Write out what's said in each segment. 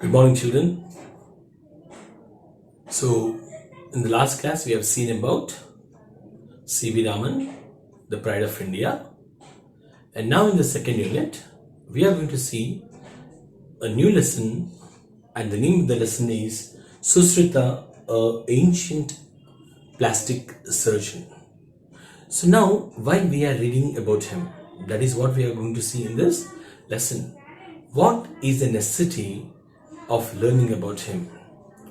Good morning, children. So, in the last class, we have seen about C.V. Raman, the pride of India. And now in the second unit, we are going to see a new lesson, and the name of the lesson is Susrutha, a ancient plastic surgeon. So now, why we are reading about him? That is what we are going to see in this lesson. What is the necessity of learning about him?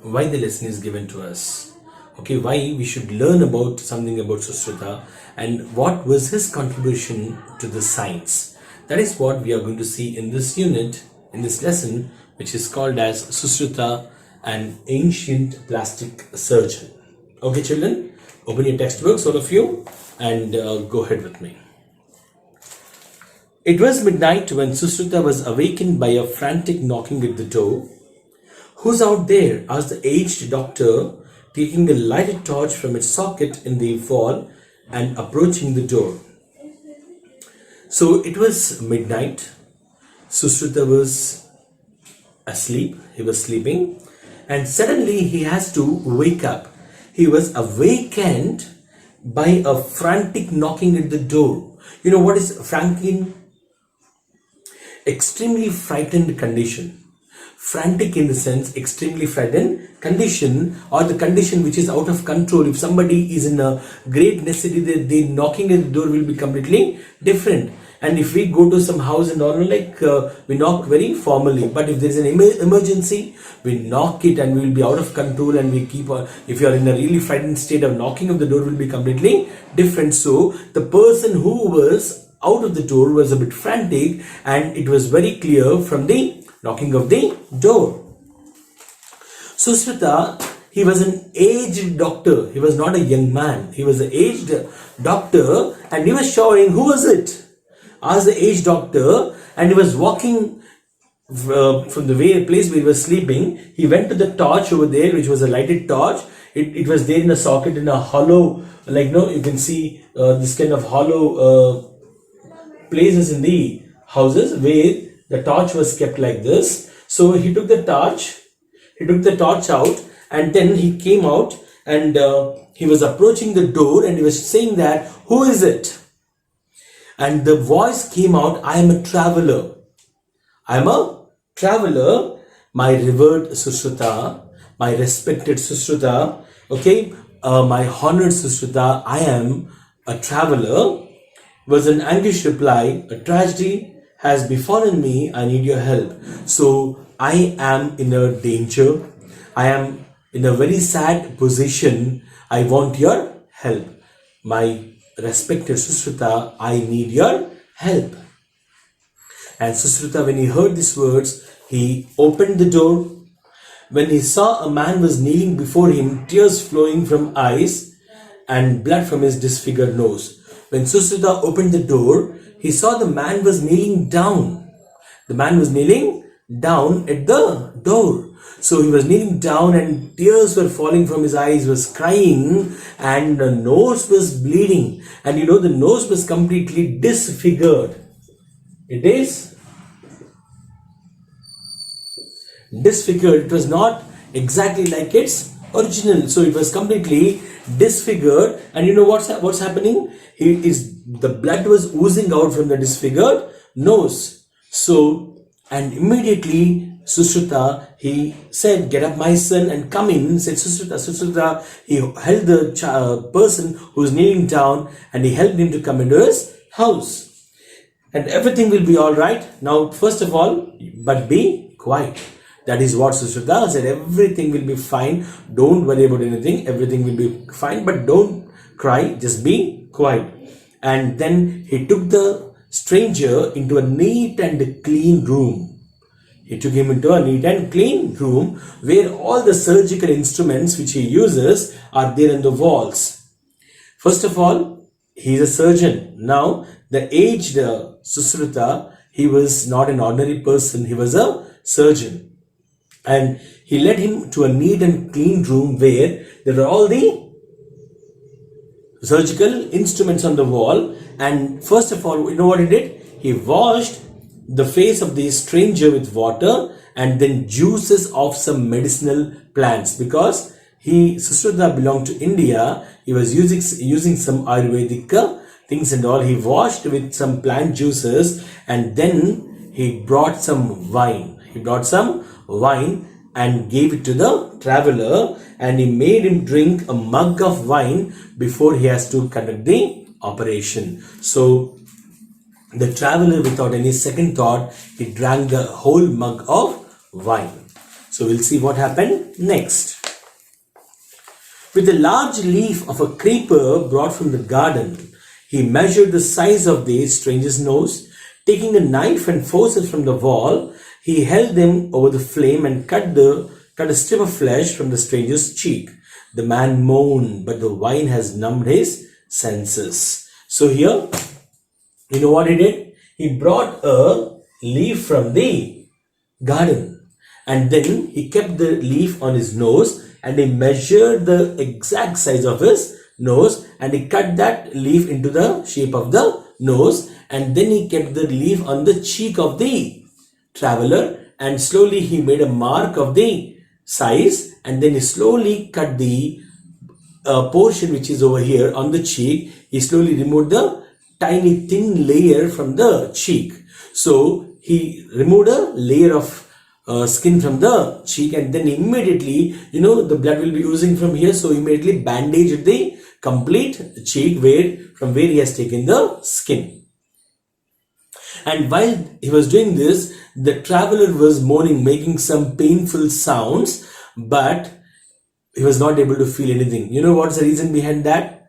Why the lesson is given to us? Okay, why we should learn about something about Susrutha and what was his contribution to the science? That is what we are going to see in this unit, in this lesson, which is called as Susrutha, an ancient plastic surgeon. Okay, children, open your textbooks, all of you, and go ahead with me. It was midnight when Susrutha was awakened by a frantic knocking at the door. "Who's out there?" asked the aged doctor, taking a lighted torch from its socket in the wall and approaching the door. So it was midnight. Susrutha was asleep. He was sleeping, and suddenly he has to wake up. He was awakened by a frantic knocking at the door. You know what is frantic? Extremely frightened condition. Frantic in the sense extremely frightened condition, or the condition which is out of control. If somebody is in a great necessity, the knocking at the door will be completely different. And if we go to some house and all, we knock very formally, but if there is an emergency, we knock it and we will be out of control, and we keep on. If you are in a really frightened state, of knocking of the door will be completely different. So the person who was out of the door was a bit frantic, and it was very clear from the knocking of the door. Susrutha, he was an aged doctor. He was not a young man. He was an aged doctor, and he was shouting, "Who was it?" asked the aged doctor, and he was walking from the place where he was sleeping. He went to the torch over there, which was a lighted torch. It was there in a socket, in a hollow, you can see this kind of hollow places in the houses where the torch was kept like this. So he took the torch out, and then he came out, and he was approaching the door, and he was saying that, "Who is it?" And the voice came out, "I am a traveler. I am a traveler, my revered Susrutha, my respected Susrutha, okay, my honored Susrutha, I am a traveler," was an anguished reply. "A tragedy has befallen me. I need your help. So I am in a danger. I am in a very sad position. I want your help. My respected Susrutha, I need your help." And Susrutha, when he heard these words, he opened the door. When he saw a man was kneeling before him, tears flowing from eyes and blood from his disfigured nose. When Susrutha opened the door, he saw the man was kneeling down. The man was kneeling down at the door. So he was kneeling down, and tears were falling from his eyes, was crying, and the nose was bleeding. And the nose was completely disfigured. It is disfigured. It was not exactly like its original. So it was completely disfigured. And what's happening? The blood was oozing out from the disfigured nose. So, and immediately Susrutha, he said, "Get up, my son, and come in," said Susrutha, he held the person who was kneeling down, and he helped him to come into his house. "And everything will be all right. Now, first of all, but be quiet." That is what Susrutha said. Everything will be fine. Don't worry about anything. Everything will be fine, but don't cry. Just be quiet. And then he took the stranger into a neat and clean room. He took him into a neat and clean room where all the surgical instruments which he uses are there in the walls. First of all, he is a surgeon. Now, the aged Susrutha, he was not an ordinary person. He was a surgeon. And he led him to a neat and clean room where there were all the surgical instruments on the wall. And first of all, you know what he did? He washed the face of the stranger with water and then juices of some medicinal plants, because Susrutha belonged to India. He was using some Ayurvedic things and all. He washed with some plant juices and then he brought some wine. He brought some wine and gave it to the traveler, and he made him drink a mug of wine before he has to conduct the operation. So the traveler, without any second thought, he drank the whole mug of wine. So we'll see what happened next. With a large leaf of a creeper brought from the garden, he measured the size of the stranger's nose. Taking a knife and forceps from the wall, he held them over the flame and cut a strip of flesh from the stranger's cheek. The man moaned, but the wine has numbed his senses. So here, you know what he did? He brought a leaf from the garden and then he kept the leaf on his nose and he measured the exact size of his nose and he cut that leaf into the shape of the nose, and then he kept the leaf on the cheek of the traveler, and slowly he made a mark of the size, and then he slowly cut the portion which is over here on the cheek. He slowly removed the tiny thin layer from the cheek. So he removed a layer of skin from the cheek, and then immediately, the blood will be oozing from here, so immediately bandaged the complete cheek from where he has taken the skin. And while he was doing this, the traveler was moaning, making some painful sounds, but he was not able to feel anything. You know what's the reason behind that?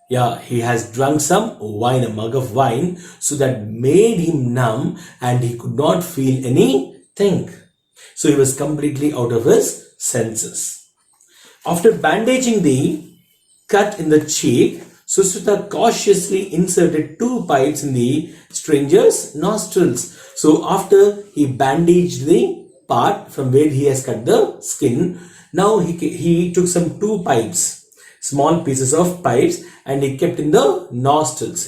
Yeah, he has drunk some wine, a mug of wine, so that made him numb and he could not feel anything. So he was completely out of his senses. After bandaging the cut in the cheek, Susrutha cautiously inserted 2 pipes in the stranger's nostrils. So after he bandaged the part from where he has cut the skin, now he took some 2 pipes, small pieces of pipes, and he kept in the nostrils.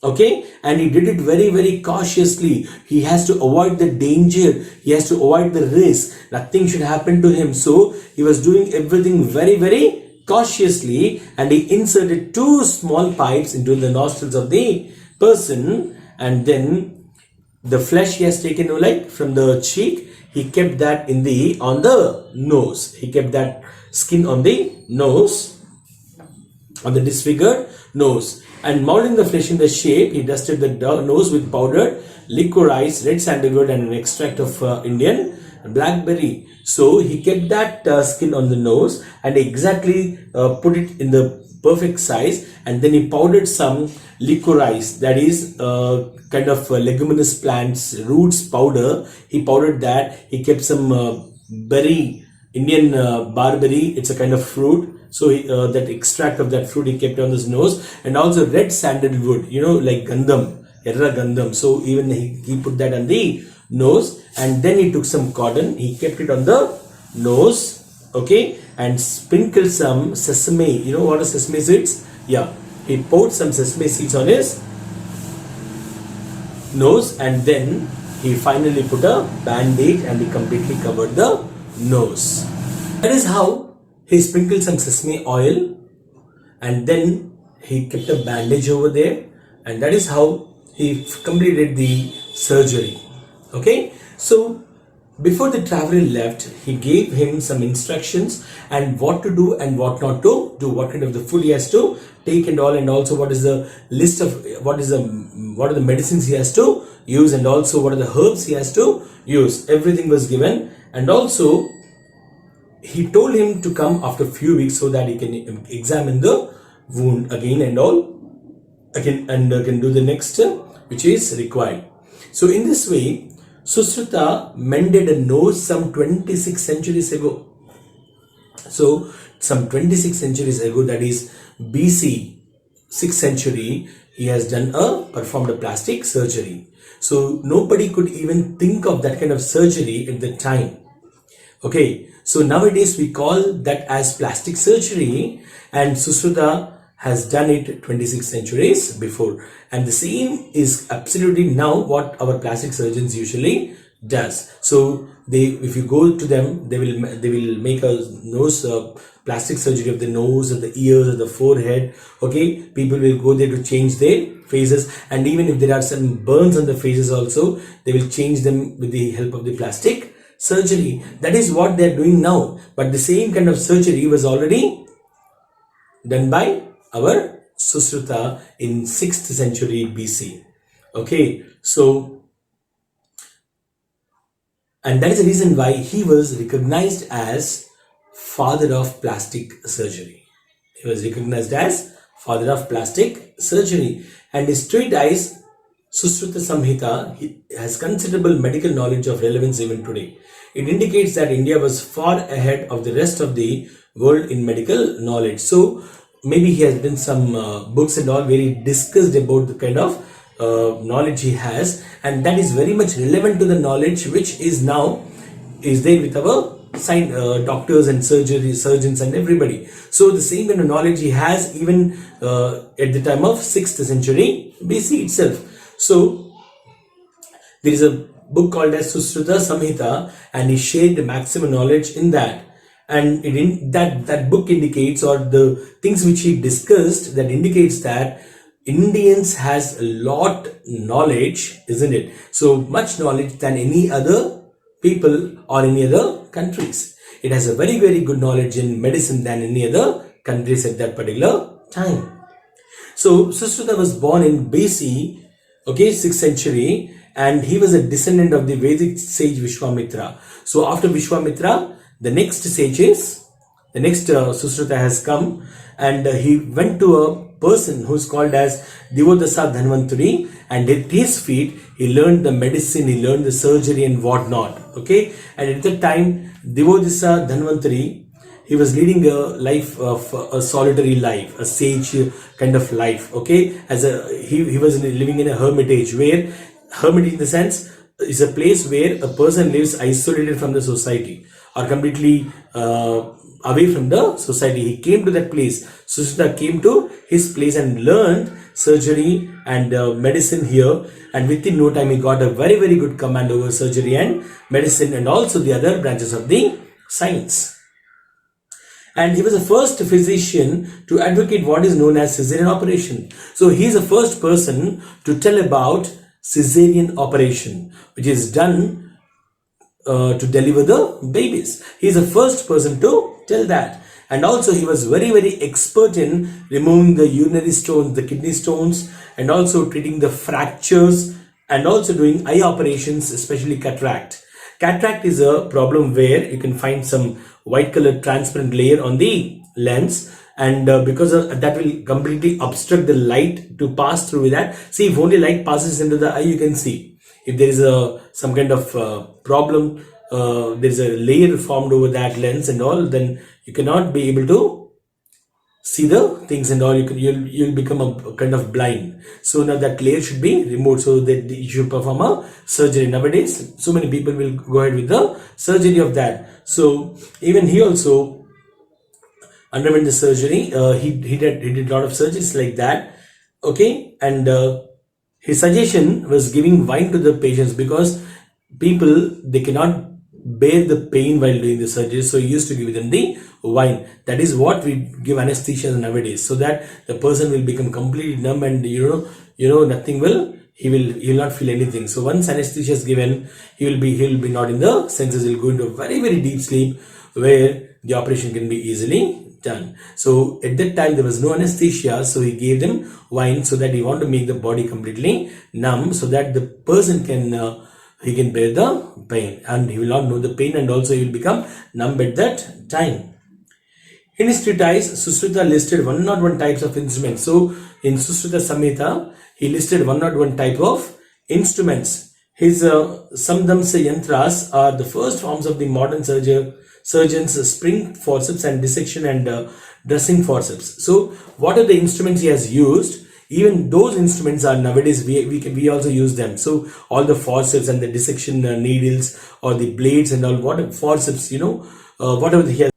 Okay, and he did it very, very cautiously. He has to avoid the danger. He has to avoid the risk. Nothing should happen to him. So he was doing everything very, very cautiously, and he inserted 2 small pipes into the nostrils of the person, and then the flesh he has taken from the cheek, he kept that on the nose. He kept that skin on the nose, on the disfigured nose, and molding the flesh in the shape, he dusted the nose with powdered liquorized red sandalwood and an extract of Indian blackberry. So he kept that skin on the nose and exactly put it in the perfect size, and then he powdered some licorice, that is kind of leguminous plants roots powder. He powdered that. He kept some berry, Indian barberry, it's a kind of fruit. So that extract of that fruit he kept on his nose, and also red sandalwood, like gandham, erra gandham. So even he put that on the nose, and then he took some cotton, he kept it on the nose, okay, and sprinkled some sesame. You know what are sesame seeds? Yeah, he poured some sesame seeds on his nose, and then he finally put a bandage and he completely covered the nose. That is how he sprinkled some sesame oil, and then he kept a bandage over there, and that is how he completed the surgery. Okay, so before the traveler left, he gave him some instructions and what to do and what not to do, what kind of the food he has to take and all, and also what is the list of what are the medicines he has to use, and also what are the herbs he has to use. Everything was given, and also he told him to come after a few weeks so that he can examine the wound again and all again, and can do the next which is required. So in this way, Susrutha mended a nose some 26 centuries ago. So some 26 centuries ago, that is BC 6th century, he has performed a plastic surgery. So nobody could even think of that kind of surgery at the time. Okay, so nowadays we call that as plastic surgery, and Susrutha has done it 26 centuries before, and the same is absolutely now what our plastic surgeons usually does. So they, if you go to them, they will make a nose plastic surgery of the nose or the ears or the forehead. Okay, people will go there to change their faces, and even if there are some burns on the faces also, they will change them with the help of the plastic surgery. That is what they are doing now, but the same kind of surgery was already done by our Susrutha in 6th century BC. Okay, so, and that is the reason why he was recognized as father of plastic surgery. He was recognized as father of plastic surgery, and his treatise Susrutha Samhita has considerable medical knowledge of relevance even today. It indicates that India was far ahead of the rest of the world in medical knowledge. So maybe he has written some books and all where he discussed about the kind of knowledge he has, and that is very much relevant to the knowledge which is now is there with our doctors and surgeons and everybody. So the same kind of knowledge he has even at the time of 6th century BC itself. So there is a book called as Susrutha Samhita, and he shared the maximum knowledge in that. And that book indicates, or the things which he discussed, that indicates that Indians has a lot knowledge, isn't it? So much knowledge than any other people or any other countries. It has a very, very good knowledge in medicine than any other countries at that particular time. So Susrutha was born in BC, okay, 6th century, and he was a descendant of the Vedic sage Vishwamitra. So after Vishwamitra, the next Susrutha has come, and he went to a person who's called as Divodasa Dhanvantari, and at his feet he learned the medicine, he learned the surgery and whatnot. Okay, and at that time Divodasa Dhanvantari, he was leading a life of a solitary life, a sage kind of life. Okay, as a he was living in a hermitage, where hermitage in the sense is a place where a person lives isolated from the society or completely away from the society. He came to that place. Susrutha came to his place and learned surgery and medicine here, and within no time he got a very, very good command over surgery and medicine and also the other branches of the science. And he was the first physician to advocate what is known as Caesarean operation. So he is the first person to tell about Caesarean operation, which is done to deliver the babies. He is the first person to tell that. And also he was very, very expert in removing the urinary stones, the kidney stones, and also treating the fractures, and also doing eye operations, especially cataract. Cataract is a problem where you can find some white colored transparent layer on the lens, and because of that will completely obstruct the light to pass through with that. See, if only light passes into the eye, you can see. If there is some kind of problem, there is a layer formed over that lens and all, then you cannot be able to see the things and all. You'll become a kind of blind. So now that layer should be removed, so that you should perform a surgery. Nowadays so many people will go ahead with the surgery of that. So even he also underwent the surgery. He did a lot of surgeries like that. Okay, and his suggestion was giving wine to the patients, because people, they cannot bear the pain while doing the surgery, so he used to give them the wine. That is what we give anesthesia nowadays, so that the person will become completely numb, and nothing will, he will not feel anything. So once anesthesia is given, he will be not in the senses. He'll go into a very, very deep sleep, where the operation can be easily done. So at that time there was no anesthesia, so he gave them wine, so that he wanted to make the body completely numb, so that the person can he can bear the pain, and he will not know the pain, and also he will become numb at that time. In his treatise, Susrutha listed 101 types of instruments. So in Susrutha Samhita, he listed 101 type of instruments. His Samdamsa Yantras are the first forms of the modern surgeons' spring forceps and dissection and dressing forceps. So what are the instruments he has used? Even those instruments are nowadays, we also use them. So all the forceps and the dissection needles or the blades and all, what forceps, whatever he has,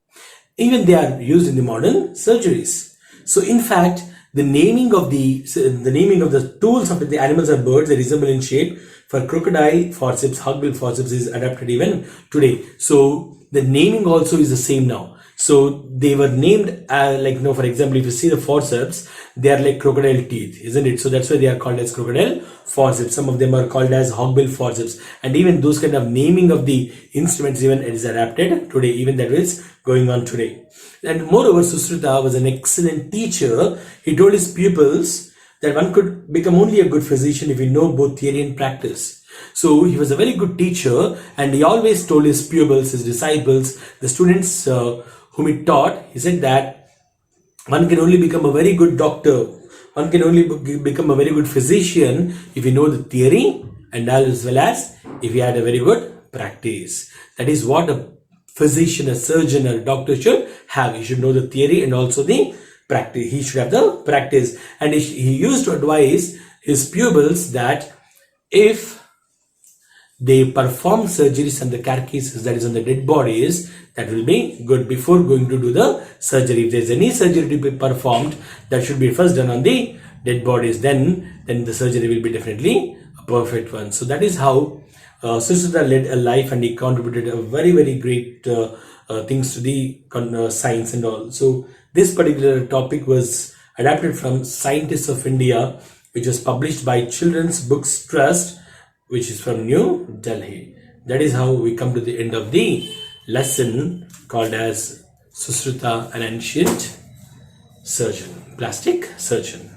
even they are used in the modern surgeries. So in fact, The naming of the tools of the animals or birds that resemble in shape. For crocodile forceps, hogbill forceps is adapted even today. So the naming also is the same now. So they were named like, for example, if you see the forceps, they are like crocodile teeth, isn't it? So that's why they are called as crocodile forceps. Some of them are called as hogbill forceps, and even those kind of naming of the instruments even is adapted today. Even that is going on today. And moreover, Susrutha was an excellent teacher. He told his pupils that one could become only a good physician if you know both theory and practice. So he was a very good teacher, and he always told his pupils, his disciples, the students whom he taught, he said that one can only become a very good doctor, one can only become a very good physician if you know the theory and as well as if you had a very good practice. That is what a physician, a surgeon, or a doctor should have. He should know the theory and also the practice. He should have the practice. And he used to advise his pupils that if they perform surgeries on the carcasses, that is on the dead bodies, that will be good before going to do the surgery. If there is any surgery to be performed, that should be first done on the dead bodies. Then the surgery will be definitely a perfect one. So that is how Susrutha led a life, and he contributed a very, very great things to the science and all. So this particular topic was adapted from Scientists of India, which was published by Children's Books Trust, which is from New Delhi. That is how we come to the end of the lesson called as Susrutha, an ancient surgeon, plastic surgeon.